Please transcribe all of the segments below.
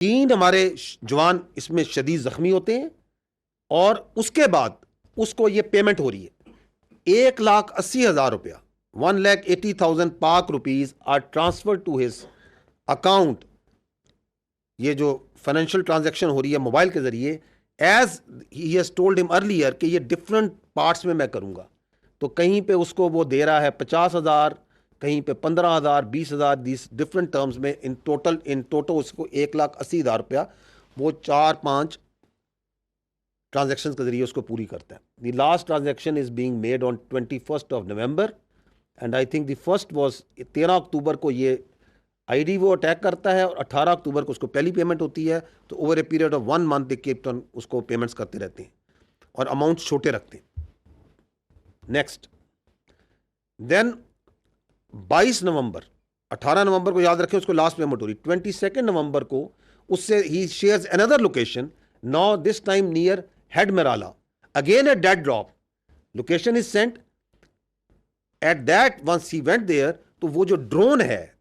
3 हमारे जवान इसमें शदीद जख्मी होते हैं और उसके बाद उसको ये पेमेंट हो रही है 1,80,000 रुपया, 1,80,000 Pak rupees are transfer to his account. ये जो फाइनेंशियल ट्रांजैक्शन हो रही है मोबाइल के जरिए, as he has told him earlier कि ये डिफरेंट पार्ट्स में मैं करूंगा। तो कहीं पे उसको वो दे रहा है 50,000, कहीं पे 15,000, 20,000, दिस डिफरेंट टर्म्स में। इन टोटल उसको 1,80,000 रुपया वो 4-5 ट्रांजेक्शन के जरिए उसको पूरी करता है। The last transaction is being made on 21st of November and I think the first was 13 अक्टूबर को ये आईडी वो अटैक करता है और 18 अक्टूबर को उसको पहली पेमेंट होती है। तो over a period of 1 month they keep on उसको पेमेंट्स करते रहते हैं और अमाउंट छोटे रखते हैं। नेक्स्ट, देन 22 नवंबर, 18 नवंबर को याद रखें उसको लास्ट पेमेंट हो रही, 22 नवंबर को उससे ही shares another location, now this time near head Marala, again a dead drop, location is sent at that once he went there. तो वो जो ड्रोन है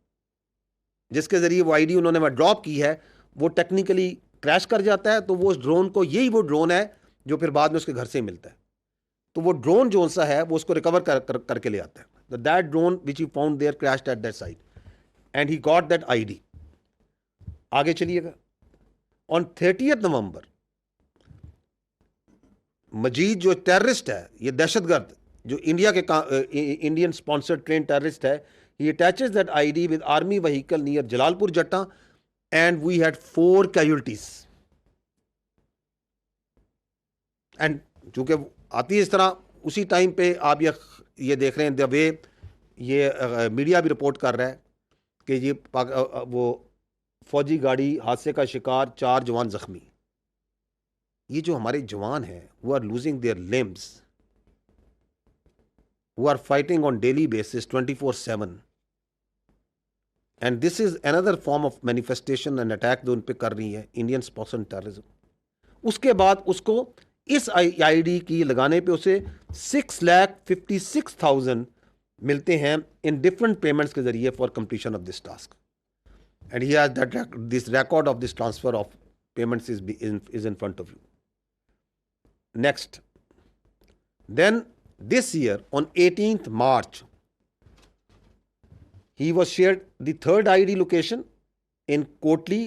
जिसके जरिए वो आईडी उन्होंने वहां ड्रॉप की है वो टेक्निकली क्रैश कर जाता है। तो वो उस ड्रोन को, यही वो ड्रोन है जो फिर बाद में उसके घर से मिलता है। तो वो ड्रोन जो सा है वो उसको रिकवर करके ले आता है। That drone which he found there crashed at that site and he got that ID. आगे चलिएगा, ऑन 30th नवंबर मजीद जो टेररिस्ट है, ये दहशतगर्द जो इंडियन स्पॉन्सर्ड ट्रेन टेररिस्ट है, he attaches that ID with army vehicle near Jalalpur Jatta and we had 4 casualties. And चूंकि आती है इस तरह, उसी टाइम पे आप ये देख रहे हैं द वे ये मीडिया भी रिपोर्ट कर रहा है कि ये वो फौजी गाड़ी हादसे का शिकार, 4 जवान जख्मी। ये जो हमारे जवान हैं वो are losing their limbs, who are fighting on daily basis 24/7 and this is another form of manifestation and attack जो उन पे कर रही है इंडियन स्पॉन्सर्ड टेररिज्म। उसके बाद उसको इस आईडी की लगाने पे उसे 6,56,000 मिलते हैं इन डिफरेंट पेमेंट्स के जरिए for completion of this task and he has that this record of this transfer of payments is in front of you. Next, then this year on 18th March he was shared the third ID location in Kotli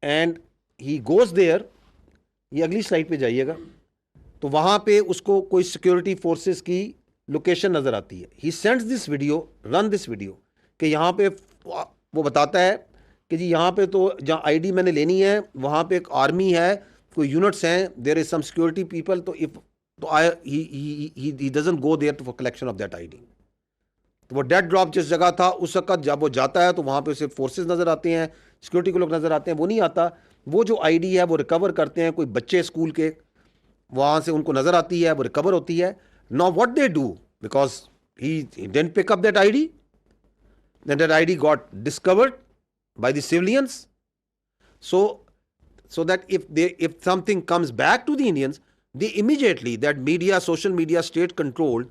and he goes there। ये अगली slide पे जाइएगा तो वहां पे उसको कोई security forces की लोकेशन नजर आती है। He sends this video, run this video, कि यहाँ पे वो बताता है कि जी यहाँ पे तो जहाँ आईडी मैंने लेनी है वहां पे एक आर्मी है, कोई यूनिट्स हैं, there is some security people, तो इफ तो he doesn't go there for collection of that ID। तो वो डेड ड्रॉप जिस जगह था उस वक्त जब वो जाता है तो वहां पे उसे फोर्सेस नजर आते हैं, सिक्योरिटी के लोग नजर आते हैं, वो नहीं आता। वो जो आईडी है वो रिकवर करते हैं कोई बच्चे स्कूल के, वहां से उनको नजर आती है, वो रिकवर होती है। Now what they do, because he didn't pick up that ID, then that ID got discovered by the civilians, so that if something comes back to the Indians, they immediately, that media, social media, state controlled,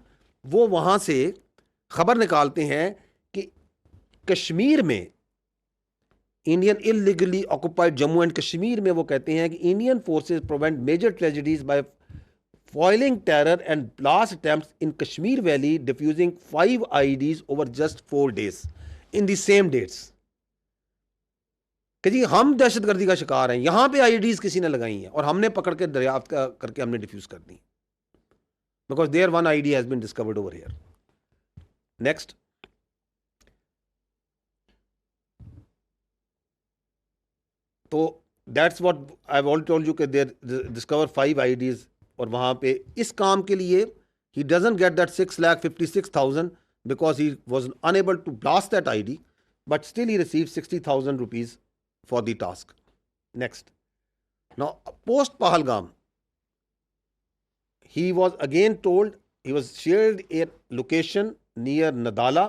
वो वहां से खबर निकालते हैं कि कश्मीर में Indian illegally occupied Jammu and Kashmir में वो कहते हैं कि Indian forces prevent major tragedies by foiling terror and blast attempts in Kashmir Valley, diffusing 5 IEDs over just 4 days in the same dates। कि जी हम दहशतगर्दी का शिकार हैं, यहां पे आईडीज किसी ने लगाई हैं और हमने पकड़ के दरियाफ्त करके हमने डिफ्यूज कर दी, because there one ID has been discovered over here. Next, तो that's what I have already told you कि देयर डिस्कवर 5 आईडीज और वहां पे इस काम के लिए he doesn't get that 6,56,000 because he was unable to blast that ID, but still he received 60,000 rupees for the task। Next, now post Pahalgam he was again told, he was shared a location near Nadala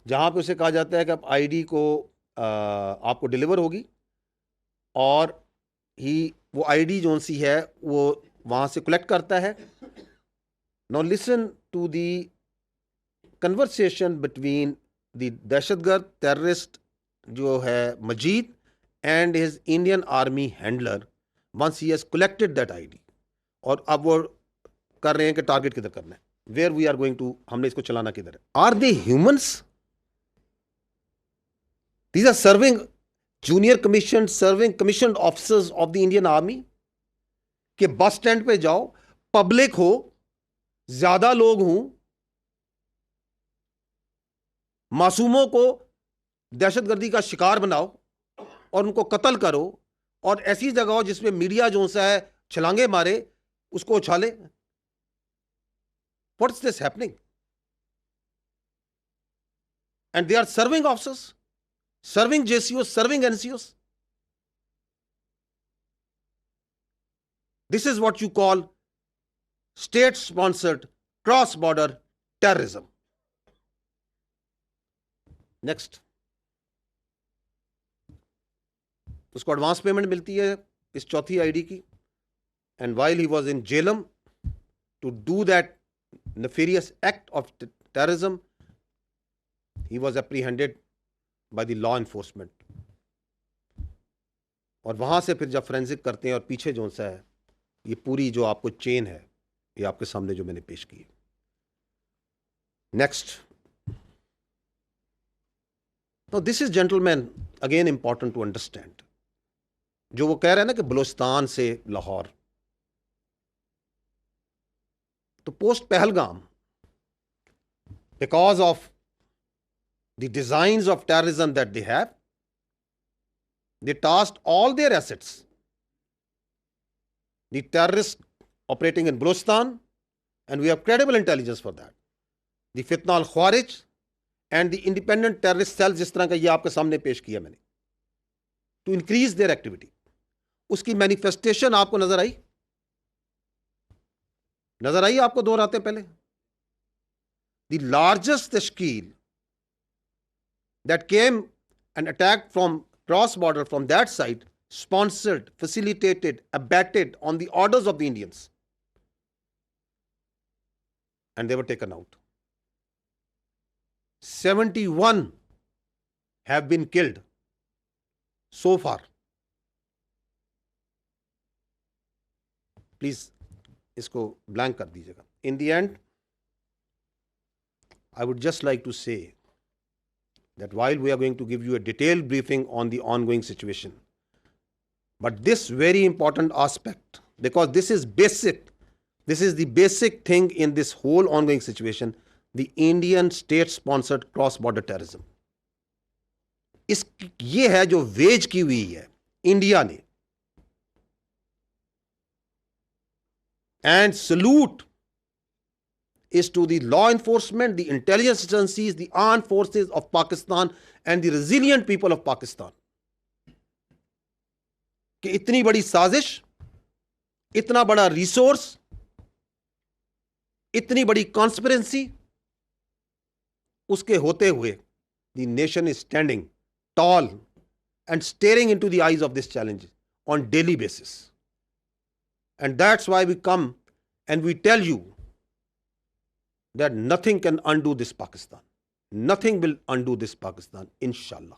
जहां पे उसे कहा जाता है कि आप ID को आपको डिलीवर होगी और वो आईडी जो सी है वो वहां से कलेक्ट करता है। Now listen to the conversation between the दहशतगर्द टेररिस्ट जो है मजीद and his Indian army handler once he has collected that ID. और अब वो कर रहे हैं कि टारगेट किधर करना है, where we are going to, हमने इसको चलाना किधर है. Are they humans? These are serving junior commission, serving commission officers of the Indian Army. कि बस स्टैंड पे जाओ, पब्लिक हो, ज्यादा लोग हों, मासूमों को दहशतगर्दी का शिकार बनाओ और उनको कत्ल करो, और ऐसी जगह हो जिसमें मीडिया जो सा है छलांगे मारे, उसको उछाले. What is this happening? And they are serving officers, serving JCOs, serving NCOs. This is what you call state-sponsored cross-border terrorism. Next. उसको एडवांस पेमेंट मिलती है इस चौथी आईडी की, and while he was in Jhelum to do that nefarious act of terrorism, he was apprehended by the law enforcement. और वहां से फिर जब फोरेंसिक करते हैं और पीछे जो सा है ये पूरी जो आपको चेन है, ये आपके सामने जो मैंने पेश की है. नेक्स्ट. तो this is gentleman again important to understand. जो वो कह रहे हैं ना कि बलूचिस्तान से लाहौर, तो post Pahalgam, because of the designs of terrorism that they have, they tasked all their assets. The terrorists operating in Balochistan, and we have credible intelligence for that. The Fitna al-Khawarij and the independent terrorist cells, जिस तरह का ये आपके सामने पेश किया मैंने, to increase their activity. उसकी मैनिफेस्टेशन आपको नजर आई? नजर आई आपको 2 रातें पहले? The largest तश्कील that came and attacked from cross border from that side, sponsored, facilitated, abetted on the orders of the Indians, and they were taken out. 71 have been killed so far. Please isko blank kar dijiyega. In the end, I would just like to say that while we are going to give you a detailed briefing on the ongoing situation, but this very important aspect, because this is the basic thing in this whole ongoing situation, the Indian state-sponsored cross-border terrorism. ये है जो veg की हुई है India ने, and salute is to the law enforcement, the intelligence agencies, the armed forces of Pakistan and the resilient people of Pakistan. कि इतनी बड़ी साजिश, इतना बड़ा रिसोर्स, इतनी बड़ी कॉन्स्पिरेंसी, उसके होते हुए the nation is standing tall and staring into the eyes of this challenge on daily basis. And that's why we come and we tell you that nothing can undo this Pakistan. Nothing will undo this Pakistan, inshallah.